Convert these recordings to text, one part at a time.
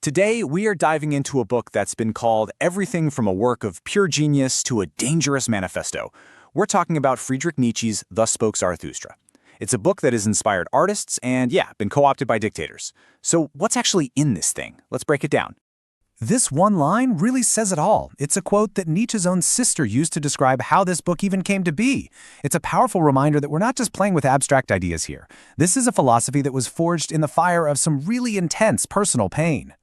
Today, we are diving into a book that's been called everything from a work of pure genius to a dangerous manifesto. We're talking about Friedrich Nietzsche's Thus Spoke Zarathustra. It's a book that has inspired artists and, been co-opted by dictators. So what's actually in this thing? Let's break it down. This one line really says it all. It's a quote that Nietzsche's own sister used to describe how this book even came to be. It's a powerful reminder that we're not just playing with abstract ideas here. This is a philosophy that was forged in the fire of some really intense personal pain.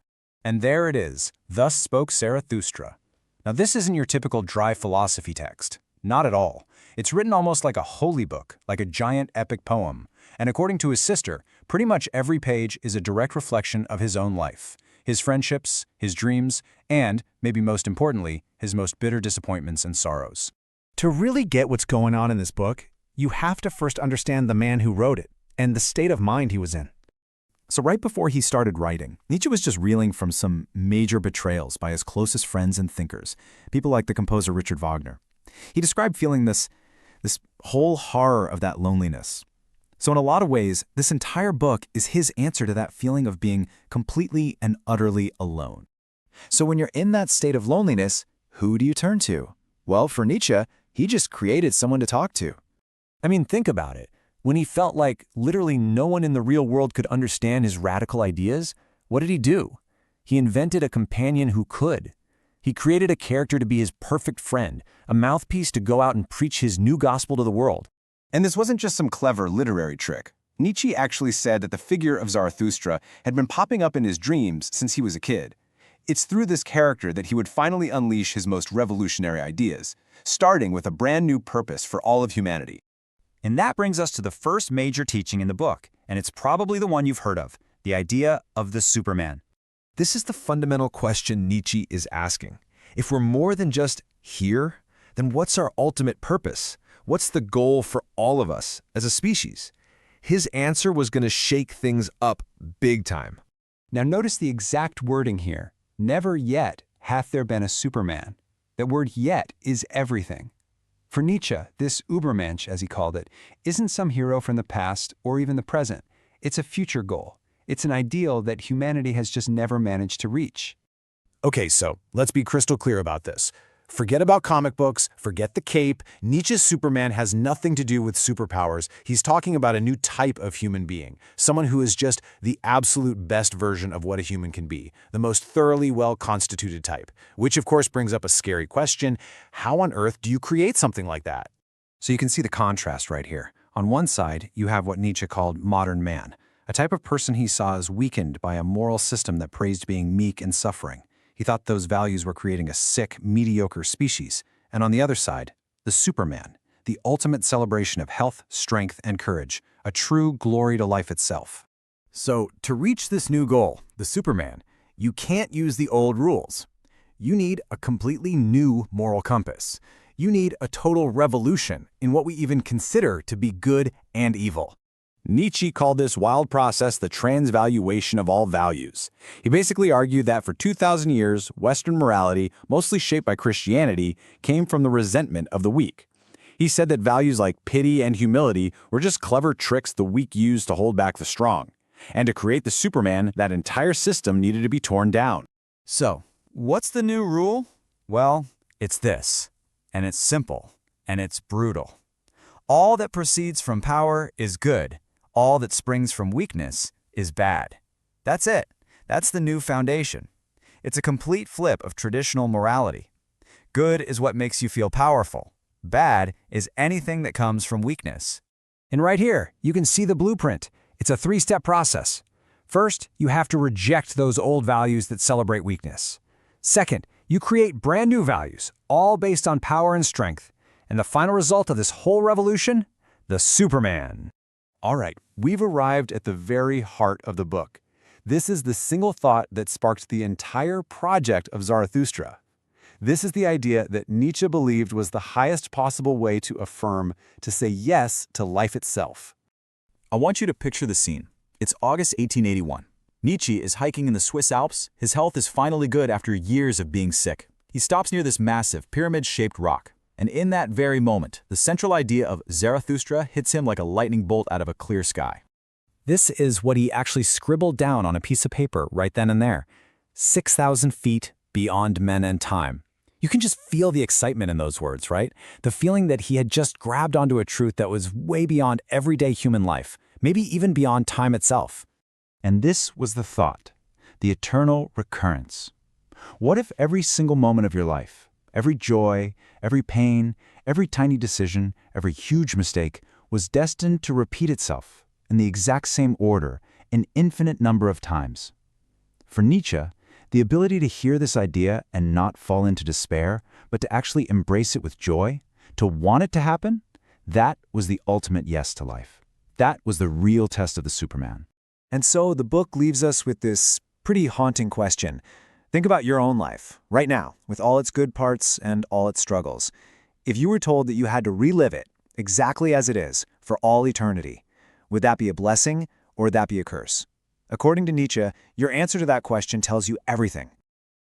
And there it is, Thus Spoke Zarathustra. Now this isn't your typical dry philosophy text. Not at all. It's written almost like a holy book, like a giant epic poem. And according to his sister, pretty much every page is a direct reflection of his own life, his friendships, his dreams, and, maybe most importantly, his most bitter disappointments and sorrows. To really get what's going on in this book, you have to first understand the man who wrote it and the state of mind he was in. So right before he started writing, Nietzsche was just reeling from some major betrayals by his closest friends and thinkers, people like the composer Richard Wagner. He described feeling this whole horror of that loneliness. So in a lot of ways, this entire book is his answer to that feeling of being completely and utterly alone. So when you're in that state of loneliness, who do you turn to? Well, for Nietzsche, he just created someone to talk to. I mean, think about it. When he felt like literally no one in the real world could understand his radical ideas, what did he do? He invented a companion who could. He created a character to be his perfect friend, a mouthpiece to go out and preach his new gospel to the world. And this wasn't just some clever literary trick. Nietzsche actually said that the figure of Zarathustra had been popping up in his dreams since he was a kid. It's through this character that he would finally unleash his most revolutionary ideas, starting with a brand new purpose for all of humanity. And that brings us to the first major teaching in the book, and it's probably the one you've heard of, the idea of the Superman. This is the fundamental question Nietzsche is asking. If we're more than just here, then what's our ultimate purpose? What's the goal for all of us as a species? His answer was going to shake things up big time. Now notice the exact wording here. Never yet hath there been a Superman. That word yet is everything. For Nietzsche, this Übermensch, as he called it, isn't some hero from the past or even the present. It's a future goal. It's an ideal that humanity has just never managed to reach. Okay, so let's be crystal clear about this. Forget about comic books, forget the cape. Nietzsche's Superman has nothing to do with superpowers. He's talking about a new type of human being, someone who is just the absolute best version of what a human can be, the most thoroughly well-constituted type. Which, of course, brings up a scary question. How on earth do you create something like that? So you can see the contrast right here. On one side, you have what Nietzsche called modern man, a type of person he saw as weakened by a moral system that praised being meek and suffering. He thought those values were creating a sick, mediocre species. And on the other side, the Superman, the ultimate celebration of health, strength, and courage, a true glory to life itself. So to reach this new goal, the Superman, you can't use the old rules. You need a completely new moral compass. You need a total revolution in what we even consider to be good and evil. Nietzsche called this wild process the transvaluation of all values. He basically argued that for 2,000 years, Western morality, mostly shaped by Christianity, came from the resentment of the weak. He said that values like pity and humility were just clever tricks the weak used to hold back the strong. And to create the Superman, that entire system needed to be torn down. So, what's the new rule? Well, it's this. And it's simple. And it's brutal. All that proceeds from power is good. All that springs from weakness is bad. That's it. That's the new foundation. It's a complete flip of traditional morality. Good is what makes you feel powerful. Bad is anything that comes from weakness. And right here, you can see the blueprint. It's a three-step process. First, you have to reject those old values that celebrate weakness. Second, you create brand new values, all based on power and strength. And the final result of this whole revolution? The Superman. All right, we've arrived at the very heart of the book. This is the single thought that sparked the entire project of Zarathustra. This is the idea that Nietzsche believed was the highest possible way to affirm, to say yes to life itself. I want you to picture the scene. It's August 1881. Nietzsche is hiking in the Swiss Alps. His health is finally good after years of being sick. He stops near this massive, pyramid-shaped rock. And in that very moment, the central idea of Zarathustra hits him like a lightning bolt out of a clear sky. This is what he actually scribbled down on a piece of paper right then and there. 6,000 feet beyond men and time. You can just feel the excitement in those words, right? The feeling that he had just grabbed onto a truth that was way beyond everyday human life, maybe even beyond time itself. And this was the thought, the eternal recurrence. What if every single moment of your life, every joy, every pain, every tiny decision, every huge mistake, was destined to repeat itself in the exact same order an infinite number of times? For Nietzsche, the ability to hear this idea and not fall into despair, but to actually embrace it with joy, to want it to happen, that was the ultimate yes to life. That was the real test of the Superman. And so the book leaves us with this pretty haunting question. Think about your own life, right now, with all its good parts and all its struggles. If you were told that you had to relive it, exactly as it is, for all eternity, would that be a blessing or would that be a curse? According to Nietzsche, your answer to that question tells you everything.